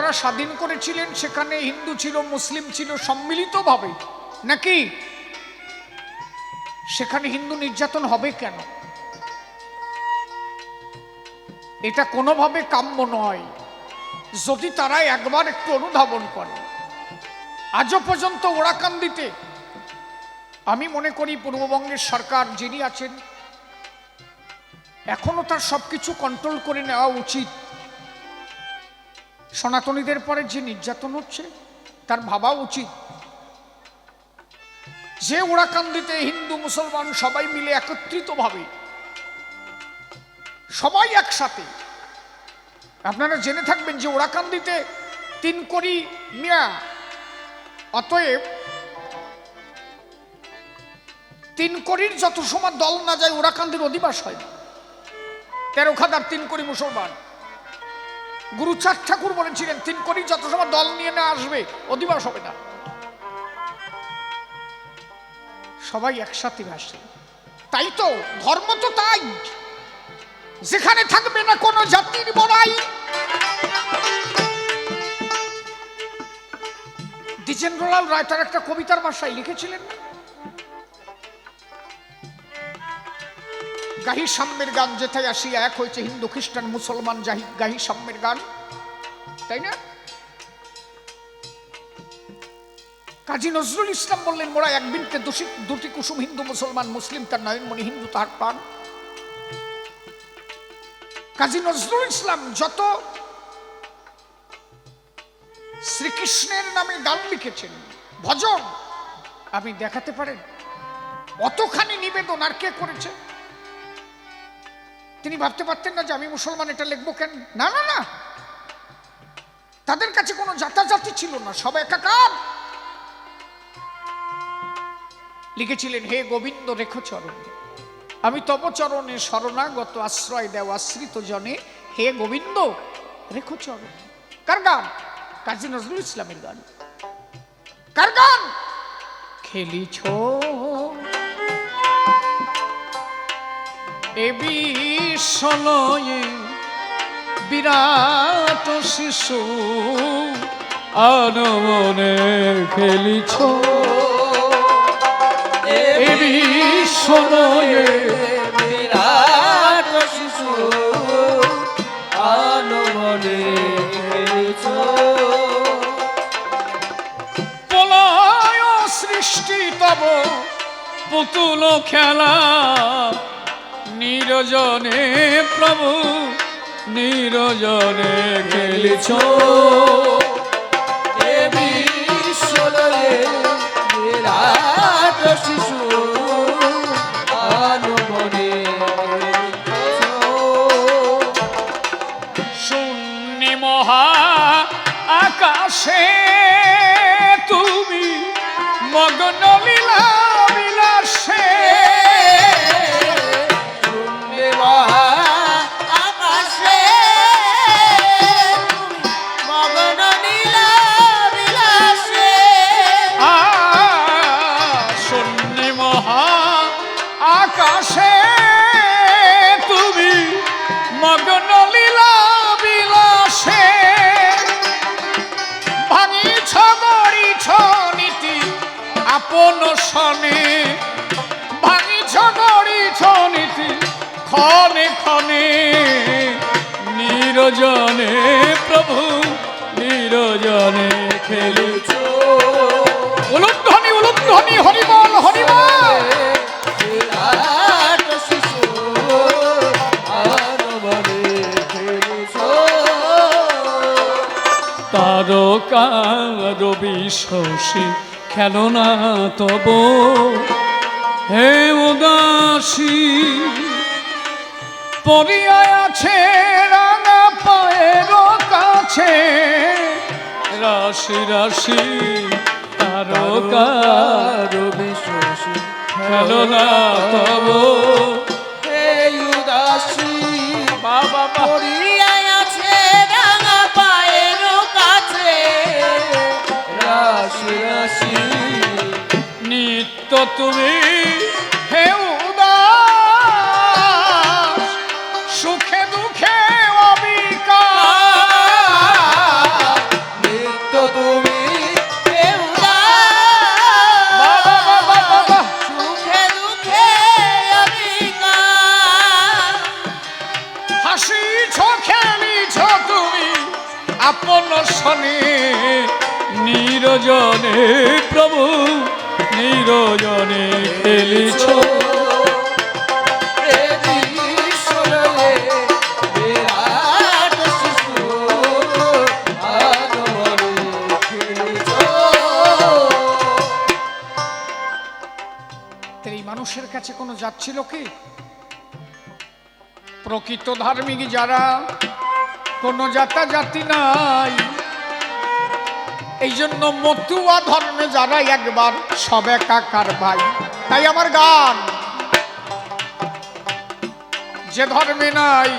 যারা স্বাধীন করেছিলেন সেখানে হিন্দু ছিল, মুসলিম ছিল সম্মিলিতভাবে, নাকি সেখানে হিন্দু নির্যাতন হবে কেন? এটা কোনোভাবে কাম্য নয়। যদি তারা একবার একটু অনুধাবন করে। আজও পর্যন্ত ওরাকান্দিতে আমি মনে করি পূর্ববঙ্গের সরকার যিনি আছেন এখনো তার সবকিছু কন্ট্রোল করে নেওয়া উচিত। সনাতনীদের পরে যে নির্যাতন হচ্ছে তার ভাবা উচিত যে ওরাকান্দিতে হিন্দু মুসলমান সবাই মিলে একত্রিতভাবে সবাই একসাথে। আপনারা জেনে থাকবেন যে ওরাকান্দিতে 3 কোটি মিয়া, অতএব 3 কোটির যত সময় দল না যায় ওরাকান্দির অধিবাস হয় না। 13 খাদার 3 কোটি মুসলমান। গুরু চাঁদ ঠাকুর বলেছিলেন 3 কোটি যত সময় দল নিয়ে না আসবে অধিবাস হবে না। সবাই একসাথে আসে। তাই তো ধর্ম তো তাই, যেখানে থাকবে না কোনো জাতির বড়াই। দ্বিজেন্দ্রলাল রায় তার একটা কবিতার ভাষায় লিখেছিলেন, গাহি সাম্যের গান যেথায় আসিয়া এক হয়েছে হিন্দু খ্রিস্টান মুসলমান, গাহি সাম্যের গান, তাই না? কাজী নজরুল ইসলাম বললেন মোরা এক বৃন্তে দুটি কুসুম, হিন্দু মুসলমান, মুসলিম তার নয়নমণি, হিন্দু তাহার প্রাণ। কাজী নজরুল ইসলাম যত শ্রীকৃষ্ণের নামে গান লিখেছেন, ভজন, আপনি দেখাতে পারেন অতখানি নিবেদন আর কে করেছে? তিনি ভাবতে পারতেন না যে আমি মুসলমান এটা লিখবো কেন? না না না, তাদের কাছে কোনো জাতাজাতি ছিল না, সব একাকার। লিখেছিলেন হে গোবিন্দ রেখো চরণে, আমি তব চরণে শরণাগত, আশ্রয় দেও আশ্রিত জনে, হে গোবিন্দ রেখো চরণে। কার গান? কাজী নজরুল ইসলামের গান। কার গান? খেলিছ এ বিশ্বলয়ে বিরাট শিশু, আনমনে খেলিছ এ বিশ্বলয়ে বিরাট শিশু, আনমনে খেলিছ। প্রলয় সৃষ্টি তব পুতুল খেলা, নিরজনে প্রভু নিরজনে খেলিছ এ বিশ্বলয়ে বিরাট শিশু, আনমনে খেলিছ। শূন্য মহা আকাশে তুমি মগ্ন লীলা বিলাসে, আকাশে মগ্ন নীলা বিলাসে। শূন্য মহা আকাশে তুমি মগ্ন লীলা বিলাসে, ভাঙিছ গড়িছ নীতি আপন সনে, ভাঙিছ গড়িছ নীতি ক্ষণে ক্ষণে, নিরজনে প্রভু নিরজনে খেলিছ। উলুধ্বনি উলুধ্বনি হরিবল হরিবল। বিরাট শিশু, আনমনে খেলিছ। তারকা রবি শশী খেলনা তব, হে উদাসী পরিয়ায় আছে রাঙা পায়ের কাছে, রাশি রাশি তারকা রবি শশী খেলনা তব, হে উদাসী বাবা পড়িয়ায় আছে রাঙা পায়ের কাছে, রাশি রাশি নিত্য তুমি হে উদাস, সুখে দুঃখে অবিকার, প্রভু নিরজনে খেলিছ। এই মানুষের কাছে কোনো জাত ছিল কি? প্রকৃত ধার্মিক যারা, কোনো জাতি নাই। এই জন্য মতুয়া ধর্মে যারা একবার সব একাকার ভাই। তাই আমার গান, যে ধর্মে নাই,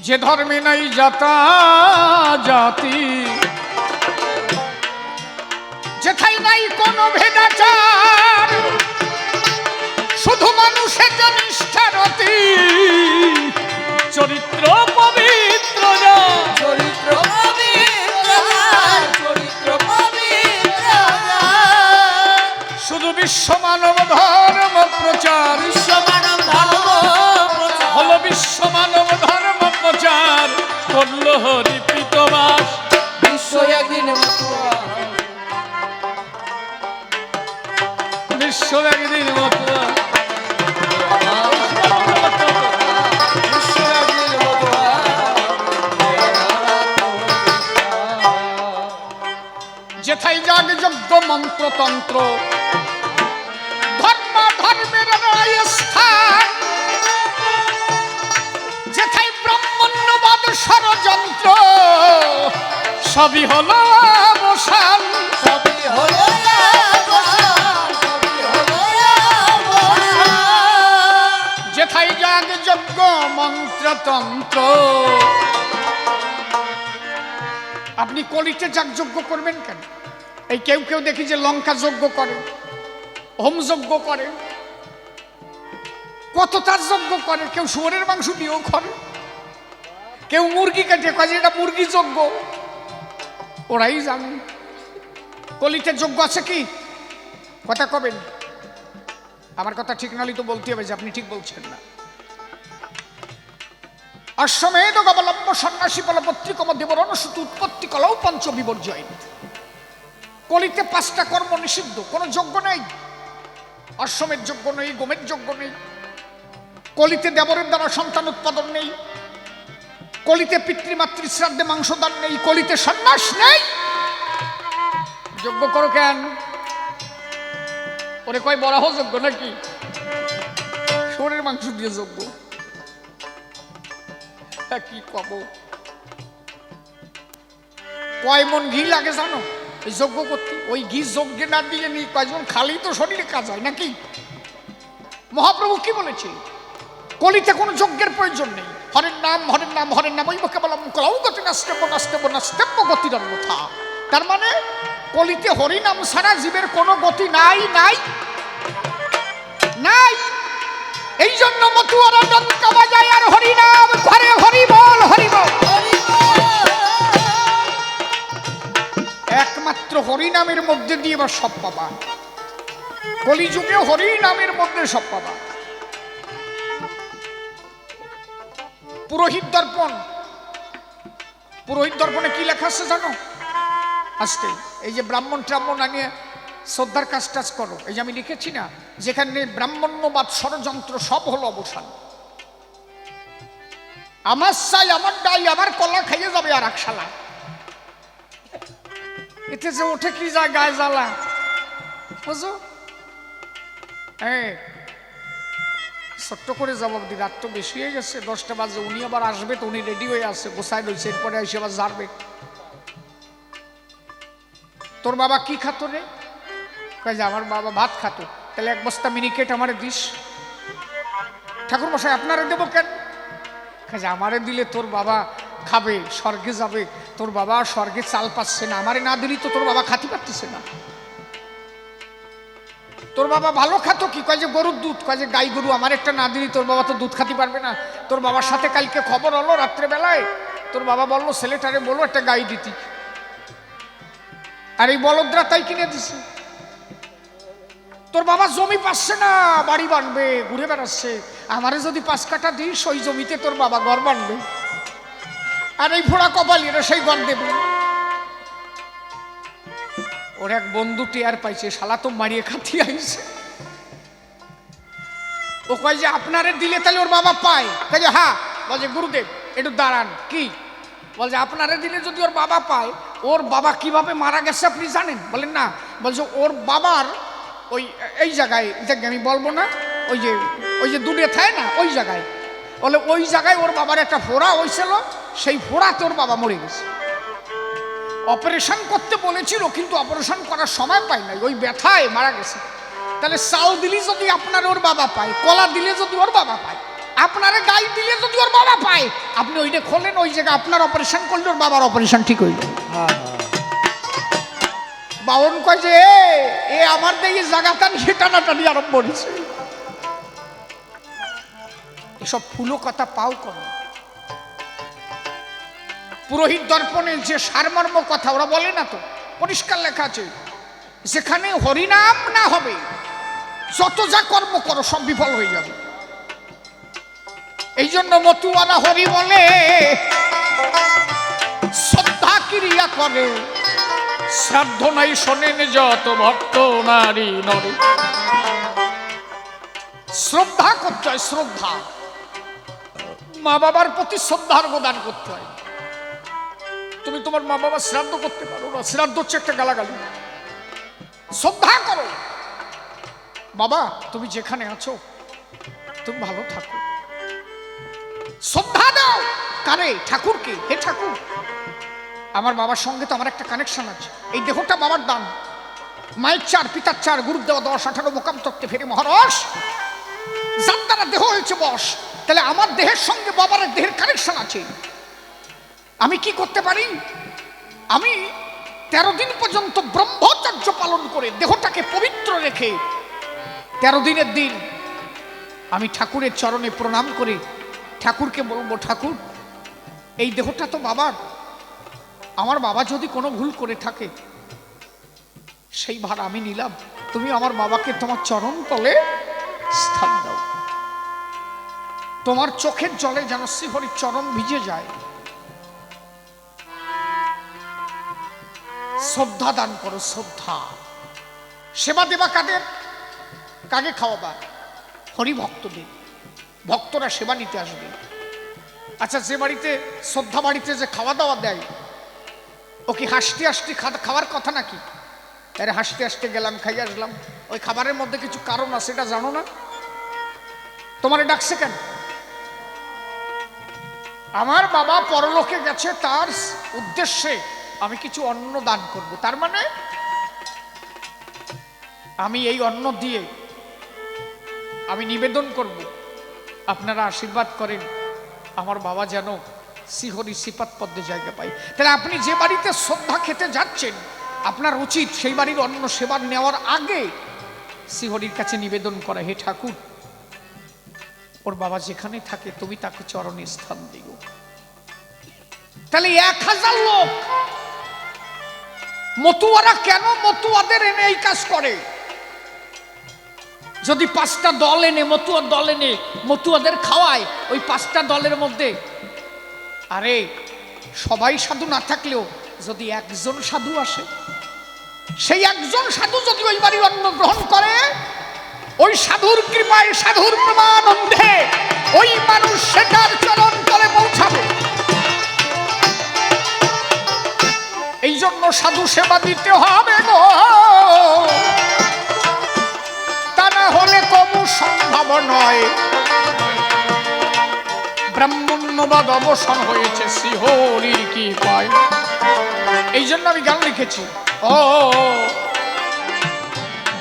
যে ধর্মে নাই জাতা জাতি, যেথায় নাই কোনো ভেদাচার, শুধু মানুষের নিষ্ঠারতি, চরিত্র পবিত্র যা, চরিত্র পবিত্র, চরিত্র পবিত্র, শুধু বিশ্ব মানব ধর্ম প্রচার, বিশ্ব মানব ধর্ম প্রচার, হলো বিশ্ব মানব ধর্ম প্রচার, করল হরি প্রীতবাস। বিশ্ব একদিন মতুয়া, বিশ্ব একদিন মতুয়া, বিশ্ব একদিন মতুয়া। যেথায় যাগ যজ্ঞ মন্ত্রতন্ত্র, ধর্ম ধর্মের নয় স্থান, যেথায় ব্রাহ্মণ্যবাদ ষড়যন্ত্র, সবই হলো অবসান। সবই হলো অবসান, সবই হলো অবসান। যেথায় যাগ যজ্ঞ মন্ত্রতন্ত্র, আপনি কলিতে যাগযজ্ঞ করবেন কেন? এই কেউ কেউ দেখি যে লঙ্কা যজ্ঞ করে, হোম যজ্ঞ করে, কত তার যজ্ঞ করে, কেউ শুয়োরের মাংস দিয়েও করে, কেউ মুরগি কাটে কাজে এটা মুরগি যজ্ঞ। ওরাই জানে কলিতে যজ্ঞ আছে কি? কথা কবেন, আমার কথা ঠিক নালি তো বলতে হবে যে আপনি ঠিক বলছেন না। অশ্বমেধ গবলম্ব সন্ন্যাসী বলপত্রিকম দেবরণসুত উৎপত্তি কলাও পঞ্চ বিবর্জয়। কলিতে 5টা কর্ম নিষিদ্ধ, কোনো যজ্ঞ নেই। অশ্বমের যজ্ঞ নেই, গোমের যজ্ঞ নেই, কলিতে দেবরের দ্বারা সন্তান উৎপাদন নেই, কলিতে পিতৃমাতৃ শ্রাদ্ধে মাংসদান নেই, কলিতে সন্ন্যাস নেই। যজ্ঞ করো কেন? ওরে কয় বরাহ যজ্ঞ নাকি? শুয়োরের মাংস দিয়ে যজ্ঞ, কি কব? কয় মন ঘি লাগে জানো এই যজ্ঞ করতে? ওই ঘি যজ্ঞে না দিয়ে নি কয়জন খালি তো শরীরে কাজ হয় নাকি? মহাপ্রভু কি বলেছে? কলিতে কোনো যজ্ঞের প্রয়োজন নেই। হরের নাম হরের নাম হরের নাম, ওই কেবলম কলাও গতি নাস্তেব্য নাস্তেব্য নাস্তেব্য গতির অন্যথা। তার মানে কলিতে হরিনাম ছাড়া জীবের কোনো গতি নাই নাই নাই। এই জন্য মতুয়ারা ডঙ্কা বাজায় আর হরিনাম করে, হরি বল হরি বল। একমাত্র হরিনামের মধ্যে দিয়ে এবার সব পাবা, কলিযুগে হরিনামের মধ্যে সব পাবা। পুরোহিত দর্পণ, পুরোহিত দর্পণে কি লেখা আছে জানো? আজকে এই যে ব্রাহ্মণ ট্রাহ্মণ আনিয়ে শ্রদ্ধার কাজ টাজ করো, এই যে আমি লিখেছি না, যেখানে ব্রাহ্মণ্যবাদ ষড়যন্ত্র সব হলো অবসান। আমার চাই, আমার ডাই, আমার কলা খাইয়ে যাবে আর একশালা। এতে যে ওঠে কি যায় গায়ে জ্বালা, বুঝো? ছোট্ট করে জবাব দি, রাত তো বেশি হয়ে গেছে, 10টা বাজে। উনি আবার আসবে তো, উনি রেডি হয়ে আছে, গোসাই রয়েছে, এরপরে এসে আবার যাবে। তোর বাবা কি খাতো রে? কয় যে আমার বাবা ভাত খাতো। তাহলে 1 বস্তা মিনিকেট আমারে দিস। ঠাকুর মশাই আপনারে দেবো কেন? কয় যে আমারে দিলে তোর বাবা খাবে, স্বর্গে যাবে। তোর বাবা স্বর্গে চাল পাচ্ছে না, আমারে না দিলি তো তোর বাবা খাতি পারতেছে না। তোর বাবা ভালো খাতো কি? কয় যে গরুর দুধ। কয় যে গাই গরু আমার একটা না দিলি তোর বাবা তো দুধ খাতি পারবে না। তোর বাবার সাথে কালকে খবর হলো রাত্রেবেলায়, তোর বাবা বললো ছেলেটারে বলো একটা গাই দিতি, আর এই বলদরা তাই কিনে দিছে। তোর বাবা জমি পাচ্ছে না, বাড়ি বানবে, ঘুরে বেড়াচ্ছে, আমারে যদি 5 কাঠা দিস ওই জমিতে তোর বাবা ঘর বানবে। আর এই ফোড়া কপালি এটা সেই গণ দেবে। ওর এক বন্ধু টেয়ার পাইছে, শালা তো মারিয়ে খাতিয়ে আইছে। ও কয় যে আপনারে দিলে তাহলে ওর বাবা পায়। কয় যে হ্যাঁ। বলছে গুরুদেব একটু দাঁড়ান। কি? বলছে আপনারে দিলে যদি ওর বাবা পায়, ওর বাবা কিভাবে মারা গেছে আপনি জানেন? বলেন না। বলছে ওর বাবার ওই এই জায়গায়, আমি বলবো না, ওই যে দূরে থাকে না ওই জায়গায়, বলে ওই জায়গায় ওর বাবার একটা ফোড়া হয়েছিল, সেই ফোড়াতে ওর বাবা মরে গেছে। অপারেশন করতে বলেছিল কিন্তু অপারেশন করার সময় পায় নাই, ওই ব্যথায় মারা গেছে। তাহলে চাল দিলে যদি আপনার ওর বাবা পায়, কলা দিলে যদি ওর বাবা পায়, আপনার গাই দিলে যদি ওর বাবা পায়, আপনি ওইটা খোলেন, ওই জায়গায় আপনার অপারেশন করলে ওর বাবার অপারেশন ঠিক হইল। বাউন কয় যে এ আমার দেখি জায়গাটা নিয়ে টানাটানি আরম্ভ করেছে। এসব ফুলো কথা পাও কোন? পুরোহিত দর্পণে যে সারমর্ম কথা ওরা বলে না তো, পরিষ্কার লেখা আছে, যেখানে হরিনাম না হবে যত যা কর্ম করো সব বিফল হয়ে যাবে। এই জন্য মতুয়ারা হরি বলে, শ্রদ্ধা ক্রিয়া করে, শ্রাদ্ধ নাই শোনেন যত ভক্ত নারী নরে। শ্রদ্ধা করতে হয়, শ্রদ্ধা। মা বাবার প্রতি শ্রদ্ধার প্রদান করতে হয়। তুমি তোমার মা বাবার শ্রাদ্ধ করতে পারো না, শ্রাদ্ধ হচ্ছে একটা গালাগালি। শ্রদ্ধা করো, বাবা তুমি যেখানে আছো তুমি ভালো থাকো। শ্রদ্ধা দাও কারে? ঠাকুরকে। হে ঠাকুর, আমার বাবার সঙ্গে তো আমার একটা কানেকশন আছে, এই দেহটা বাবার দান, মায়ের 4 পিতার 4, গুরুর দেওয়া 10, 18 মোকাম তত্ত্বে ফেরে মহারস, যার দ্বারা দেহ হয়েছে বশ। তাহলে আমার দেহের সঙ্গে বাবার দেহের কানেকশন আছে। আমি কি করতে পারি? আমি 13 দিন পর্যন্ত ব্রহ্মচর্য পালন করে দেহটাকে পবিত্র রেখে 13 দিনের দিন আমি ঠাকুরের চরণে প্রণাম করে ঠাকুরকে বলবো, ঠাকুর এই দেহটা তো বাবার, আমার বাবা যদি কোনো ভুল করে থাকে সেই ভার আমি নিলাম, তুমি আমার বাবাকে তোমার চরণ তলে স্থান দাও। তোমার চোখের জলে যেন শ্রীহরির চরণ ভিজে যায়। শ্রদ্ধা দান করো, শ্রদ্ধা। সেবা দেবা কাদের? কাকে খাওয়াবা? হরি ভক্তদের। ভক্তরা সেবা নিতে আসবে। আচ্ছা, যে বাড়িতে শ্রদ্ধা বাড়িতে যে খাওয়া দাওয়া দেয়, ও কি হাসতে হাসতে খাওয়ার কথা নাকি? আরে হাসতে হাসতে গেলাম, খাই আসলাম, ওই খাবারের মধ্যে কিছু কারণ আছে, এটা জানো না? তোমারে ডাকছে কেন? আমার বাবা পরলোকে গেছে, তার উদ্দেশ্যে আমি কিছু অন্ন দান করব। তার মানে আমি এই অন্ন দিয়ে আমি নিবেদন করব, আপনারা আশীর্বাদ করেন আমার বাবা যেন শ্রীহরি শ্রীপাদ পদ্মে জায়গা পায়। তাহলে আপনি যে বাড়িতে শ্রদ্ধা খেতে যাচ্ছেন, আপনার উচিত সেই বাড়ির অন্ন সেবা নেওয়ার আগে শ্রীহরির কাছে নিবেদন করা, হে ঠাকুর ওর বাবা যেখানে থাকে তুমি তাকে চরণে স্থান দিও। তাহলে 1000 লোক মতুয়ারা কেন মতুয়াদের এনে এই কাজ করে? যদি 5টা দল এনে মতুয়ার দল এনে মতুয়াদের খাওয়ায়, ওই 5টা দলের মধ্যে আরে সবাই সাধু না থাকলেও যদি একজন সাধু আসে, সেই একজন সাধু যদি ওই বাড়ির অন্ন গ্রহণ করে, ওই সাধুর কৃপায়, সাধুর প্রমানন্দে ওই মানুষ সেটার চরণ তলে পৌঁছাবে। এই জন্য সাধু সেবা দিতে হবে গো, তা না হলে কবু সম্ভব নয়। ব্রাহ্মণ্যবাদ অবসান হয়েছে শ্রীহরির কি পায়। এই জন্য আমি গান লিখেছি, ও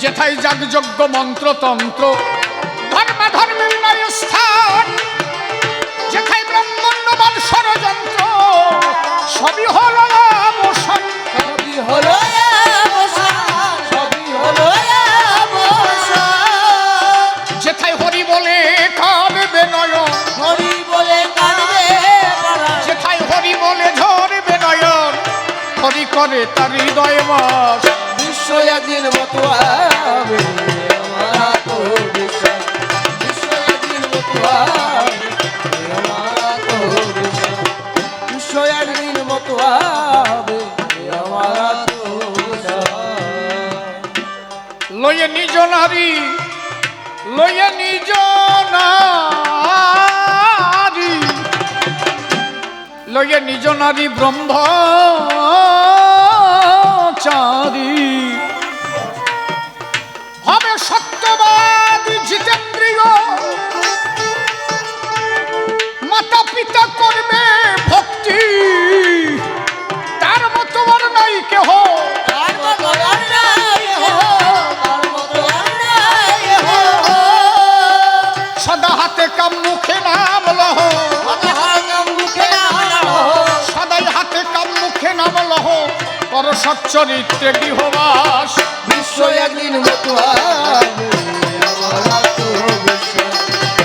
যেথায় যাগযজ্ঞ মন্ত্রতন্ত্র ধর্মাধর্মের নয় স্থান, যেথায় ব্রাহ্মণ্যবাদ ষড়যন্ত্র সবই হলো অবসান, সবই হলো অবসান, সবই হলো অবসান। যেথায় হরি বলে কাঁদবে নয়ন, হরি বলে কাঁদবে পরাণ, যেথায় হরি বলে ঝরবে নয়ন, হরি করে তার হৃদয় বাস। বিশ্ব একদিন মতুয়া হবে, আমার তো বিশ্বাস। বিশ্ব একদিন মতুয়া হবে, আমার তো বিশ্বাস। বিশ্ব নারী লইয়া নিজ নারী লইয়া নিজ নারী ব্রহ্মচারী হবে সত্যবাদী জিতেন্দ্রিয় মাতা পিতা করবে ভক্তি তার মতো আর নাই কেহ তার মতো আর নাই কেহ, তার মতো আর নাই কেহ। সদা হাতে কাম মুখে নাম লহ কথা হারাম মুখে নাম লহ, সদাই হাতে কাম মুখে নাম লহ পর সচ্চরিত্রে গৃহবাস বিশ্ব একদিন মতো হবে আমার আত্মবিশ্বাস।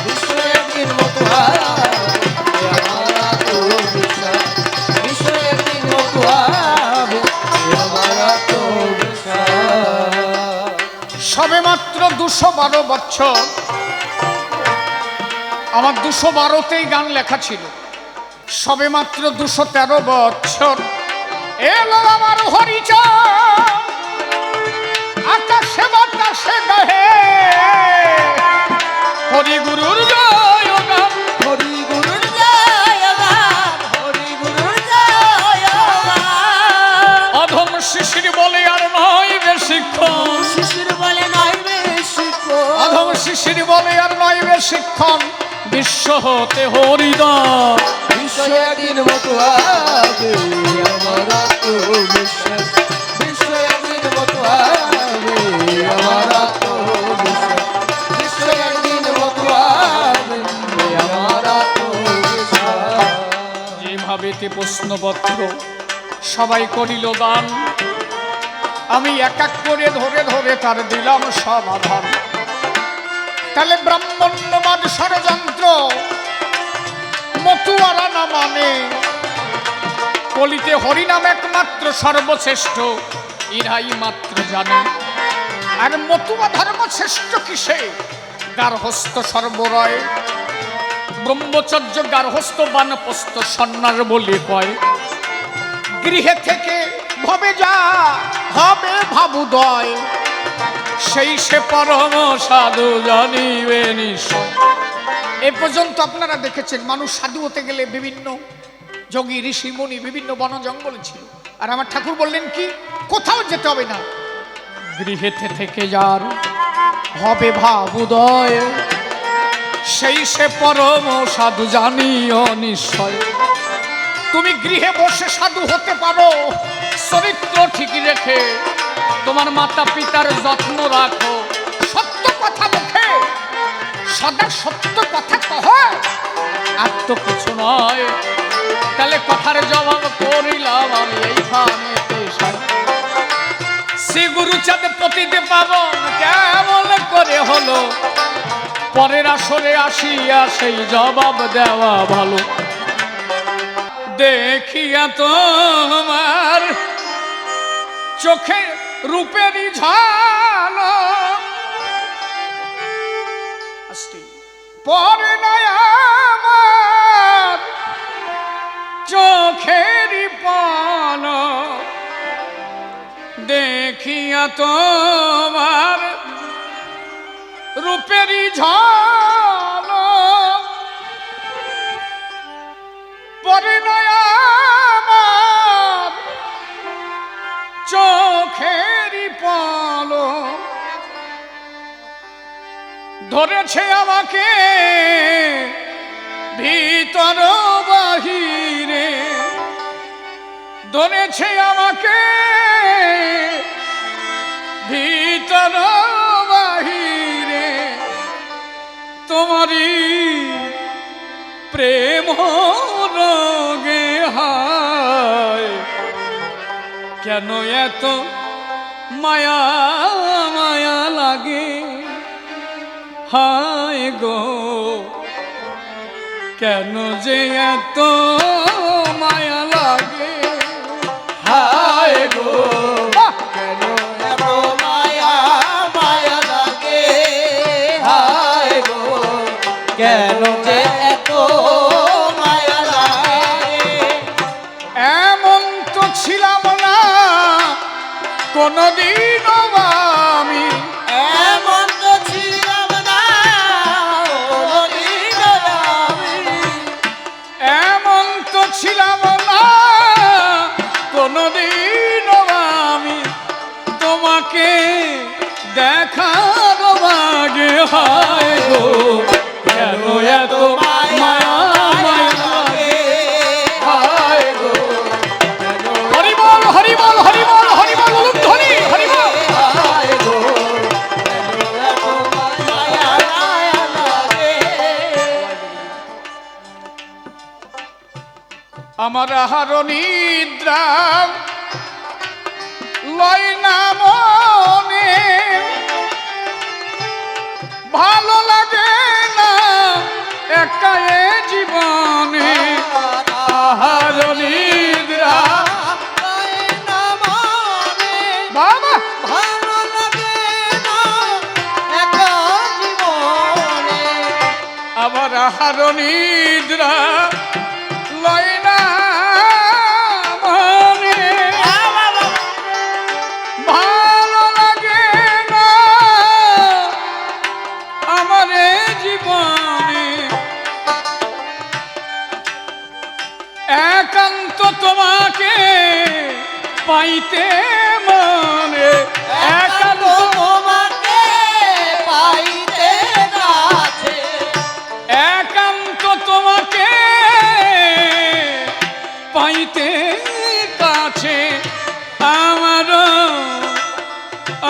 বিশ্ব একদিন মতো হবে আমার আত্মবিশ্বাস। বিশ্ব একদিন মতো হবে আমার আত্মবিশ্বাস। সবে মাত্র 212 বছর আমার 212তেই গান লেখা ছিল সবে মাত্র 213 বছর এলো আমার হরিচরণ আকাশে বাতাসে গাহে হরি গুরুর জয় গান হরি গুরুর জয় গান, হরি গুরুর জয় গান। অধম শিশির বলে আর নয় বেশিক্ষণ শিশির বলে নয় বেশিক্ষণ, অধম শিশির বলে আর নয় বেশিক্ষণ বিশ্ব হতে হরিদাস বিশ্ব একদিন মতো হবে আমার আত্মবিশ্বাস। বিশ্ব একদিন মতো হবে আমার আত্মবিশ্বাস। বিশ্ব একদিন মতো হবে আমার আত্মবিশ্বাস। যেভাবেতে প্রশ্নপত্র সবাই করিল দান আমি এক এক করে ধরে ধরে তার দিলাম সমাধান তাহলে ব্রাহ্মণ্যবাদ ষড়যন্ত্র মতুয়ারা না মানে কলিতে হরিনাম একমাত্র সর্বশ্রেষ্ঠ ইহাই মাত্র জানে আর মতুয়া ধর্ম শ্রেষ্ঠ কিসে গার্হস্থ সর্বরয় ব্রহ্মচর্য গার্হস্থ বানপ্রস্থ সন্ন্যাস বলে কয় গৃহে থেকে ভবে যা হবে ভাবুদয় সেই সে পরম সাধু জানিবে নিশ্চয় এ পর্যন্ত আপনারা দেখেছেন মানুষ সাধু হতে গেলে বিভিন্ন যোগী ঋষি মুনি বিভিন্ন বন জঙ্গল ছিল আর আমার ঠাকুর বললেন কি কোথাও যেতে হবে না গৃহেতে থেকে যার হবে ভাবুদয় সেই সে পরম সাধু জানিও নিশ্চয় তুমি গৃহে বসে সাধু হতে পারো চরিত্র ঠিক রেখে তোমার মাতা পিতার যত্ন রাখো সত্য কথা মুখে সদা সত্য কথা কহ আর তো কিছু নয় তাহলে কথার জবাব করিলাম আমি এইখানেতে শ্রী গুরুচাঁদ পতিতে পাবন কেমন করে হলো পরের আসরে আসিয়া সেই জবাব দেওয়া ভালো দেখিয়া তোমার চোখে রূপেরই ঝালক পরে নয় আমার চোখেরই পলক দেখিয়া তোমার রূপেরই ঝালক পরে নয় আমার চোখেরই পলক ধরেছে আমাকে ভিতর বাহিরে ধরেছে আমাকে ভিতর বাহিরে তোমারই প্রেম রোগে হায় কেন এত মায়া মায়া লাগে হায় গো কেন যে এত মায়া লাগে হায় গো কেন এত মায়া মায়া লাগে হায় গো কেন যে এত মায়া লাগে এমন তো ছিলাম না কোনদিনও আমি এমন হায় গো কেন এত মায়া মায়া লাগে হায় গো হরি বল হরি বল হরি বল হরি বল ধ্বনি হরি বল হায় গো কেন এত মায়া মায়া লাগে আমার আহার নিদ্রা লয় না মনে ভালো লাগে না একা এ জীবনে আহার নিদ্রা বাবা ভালো লাগে না একা জীবনে আবার আহার নিদ্রা লয় না মনে ভালো লাগে না আমার এ জীবনে একান্ত তোমাকে পাইতে মনে একান্ত তোমাকে পাইতে কাছে একান্ত তোমাকে পাইতে কাছে আমারও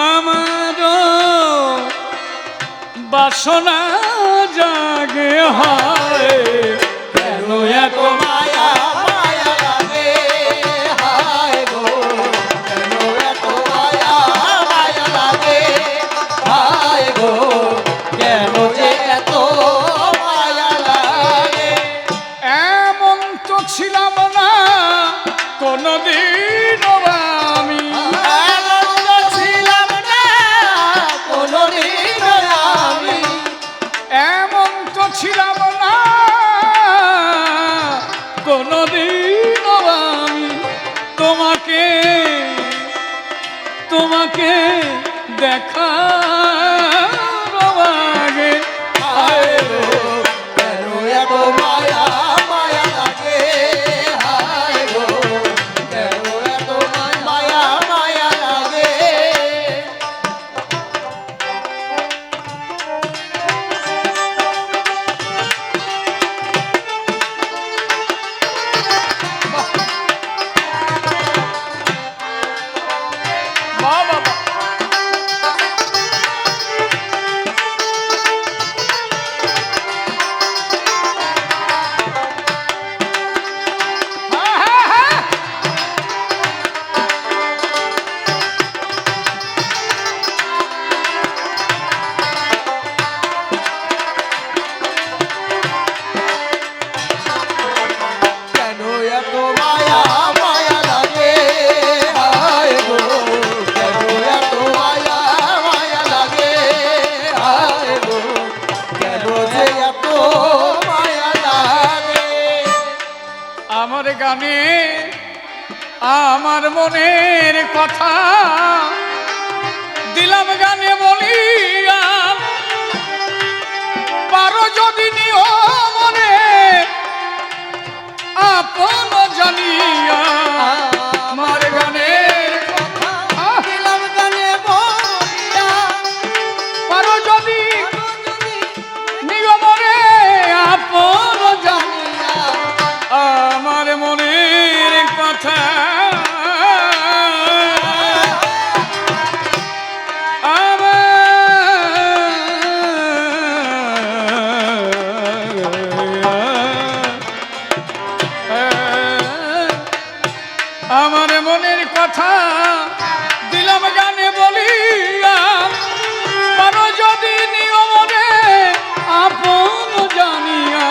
আমারও বাসনা জাগে হয় কেন এত মায়া মায়া লাগে হায় গো কেন এত মায়া মায়া লাগে হায় গো কেন যে এত মায়া লাগে এমন তো ছিলাম না কোনদিন আমি আনন্দ ছিলাম না কোনদিন আমি এমন তো ছিলাম না কোনদিন আমি তোমাকে তোমাকে দেখা আগে হায় গো কেন এত মায়া মায়া লাগে হায় গো কেন এত মায়া মায়া লাগে বাবা কেন এত মায়া মায়া লাগে হায় গো কেন এত মায়া মায়া লাগে হায় গো কেন যে এত মায়া লাগে আমার গানে আমার মনের কথা দিলাম গানে বলিয়া পারো যদি নিও মনে আপন জানিয়া আমার গানের কথা দিলাম গানে বলিয়া পারো যদি নিও মনে আপন জানিয়া আমার মনের কথা আমার মনের কথা দিলাম গানে বলিয়া পারো যদি নিও মনে আপন জানিয়া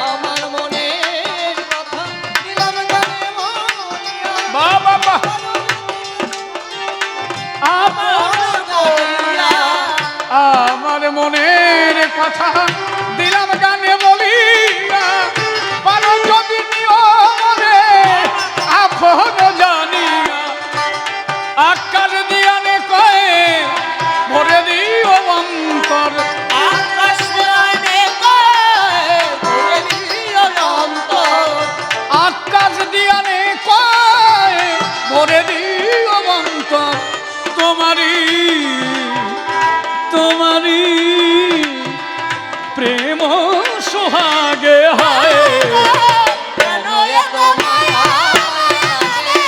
আমার মনের কথা দিলাম গানে বলিয়া বাবা বাবা আমার মনের কথা দিলাম গানে বলিয়া পারো যদি নিও মনে আপন জানিয়া আকার দিয়ানে কয়ে ভরে দিও অন্তর আকাশ রানে কয় ভরে দিও অন্তর আকাশ দিয়ানে কয়ে ভরে দিও অন্তর তোমারই তোমারি প্রেম সোহাগে হায় কেন এত মায়া লাগে?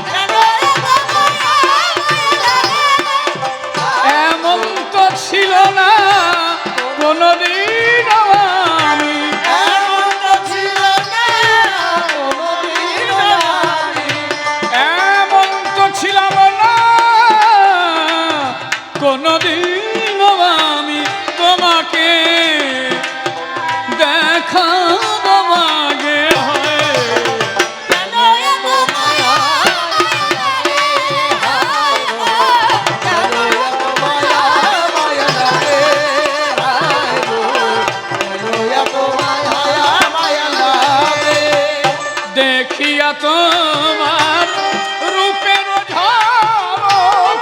কেন এত মায়া লাগে? এমন তো ছিল না কোনদিন আমি এমন তো ছিল না কোনদিন আমি। এমন তো ছিলাম না কোনদিন আমি তোমাকে দেখাবো মাগে হয় কেন এত মায়া লাগে? হায় গো, কেন এত মায়া লাগে? হায় গো, কেন এত মায়া লাগে? দেখিয়া তোমার রূপের ঝলক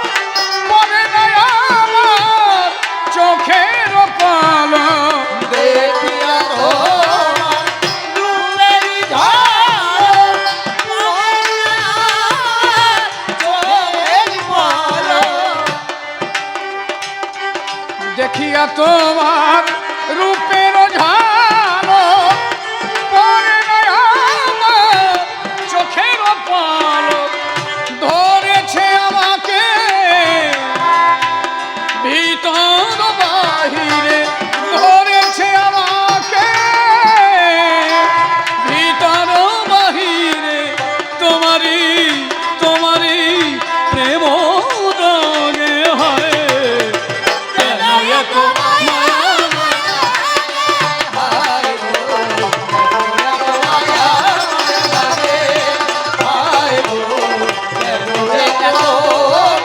পরে নাই আমার চোখের পলক দেখিয়া তোমার রূপের ঝলক চোখের পলক। দেখিয়া তোমার রূপের ঝলক পরে নাই আমার চোখের পলক ধরেছে আমাকে ভিতর বাহিরে ধরেছে আমাকে ভিতর বাহিরে তোমারি তোমারি প্রেম রঙে হয় কেন এত মায়া হায় গো, কেন এত মায়া লাগে? হায় গো, কেন এত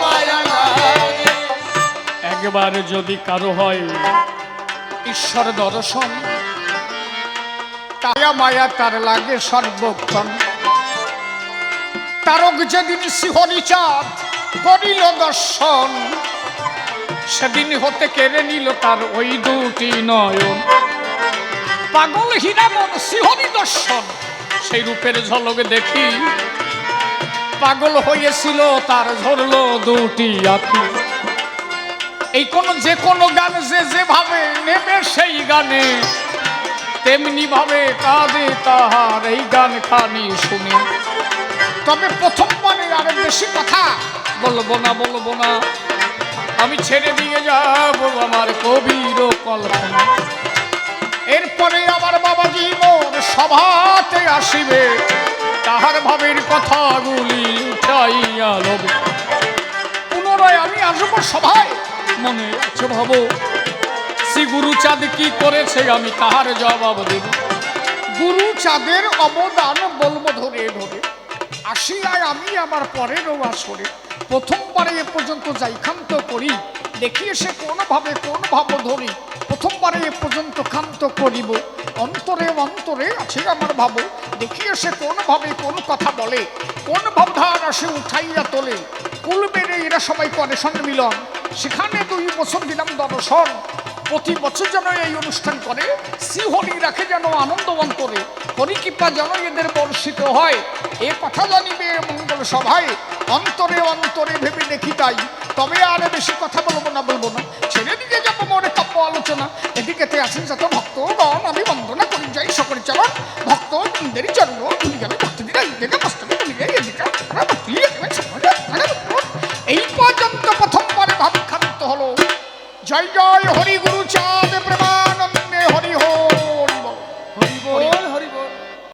মায়া লাগে? একবার যদি কারো হয় ঈশ্বর দর্শন কায়া মায়া তার লাগে সর্বক্ষণ। তারক যেদিন শিহরি চাঁদ করিল দর্শন, সেদিন হতে কেড়ে নিল তার ওই দুটি নয়ন। পাগল হীরামন শিহরি দর্শন, সেই রূপের ঝলক দেখি পাগল হয়েছিল তার ঝরল দুটি আঁখি। এই কোন যে কোনো গান যে যেভাবে নেবে সেই গানে তেমনি ভাবে কাঁদে তাহার এই গান খানি শুনে। তবে প্রথমবারে আর বেশি কথা বলবো না, আমি ছেড়ে দিয়ে যাব আমার কবির কল্পনা। এরপরে আমার বাবাজি মোর সভাতে আসিবে, তাহার ভাবের কথাগুলি উঠাইয়া লবে। পুনরায় আমি আসবো সভায়, মনে আছে ভাবো শ্রী গুরুচাঁদ কি করেছে আমি তাহার জবাব দেব। গুরুচাঁদের অবদান বলবো ধরে ধরে। আসিয়ায় আমি আমার পরেরও আসরে প্রথমবারে এ পর্যন্ত যাই ক্ষান্ত করি, দেখিয়ে সে কোন ভাব ধরি। প্রথমবারে এ পর্যন্ত ক্ষান্ত করিব, অন্তরে অন্তরে আছে আমার ভাব। দেখিয়ে সে কোন কথা বলে, কোন ভাবধারা সে উঠাইয়া তোলে। কুল বেড়ে এরা সবাই করে সম্মিলন, সেখানে 2 বছর দিলাম দর্শন। প্রতি বছর যেন এই অনুষ্ঠান করে, শ্রীহরি রাখে যেন আনন্দ অন্তরে। হরিকৃপা যেন এদের বর্ষিত হয়, এ কথা জানিবে মঙ্গল সভায়। অন্তরে অন্তরে ভেবে দেখি তাই, তবে আর বেশি কথা বলবো না। ছেড়ে দিকে যাবো মনে কাব্য আলোচনা। এদিকেতে আছেন যত ভক্তগণ, আমি বন্দনা করি যাই সকলের চরণ। ভক্ত বৃন্দের চরণ ধুলি যাবে ভক্তি দিলে এদিকে মস্তকে তুলি যায় এদিকে এই পর্যন্ত প্রথমবারে ভাবখান্ত হলো। জয় জয় হরি গুরু চা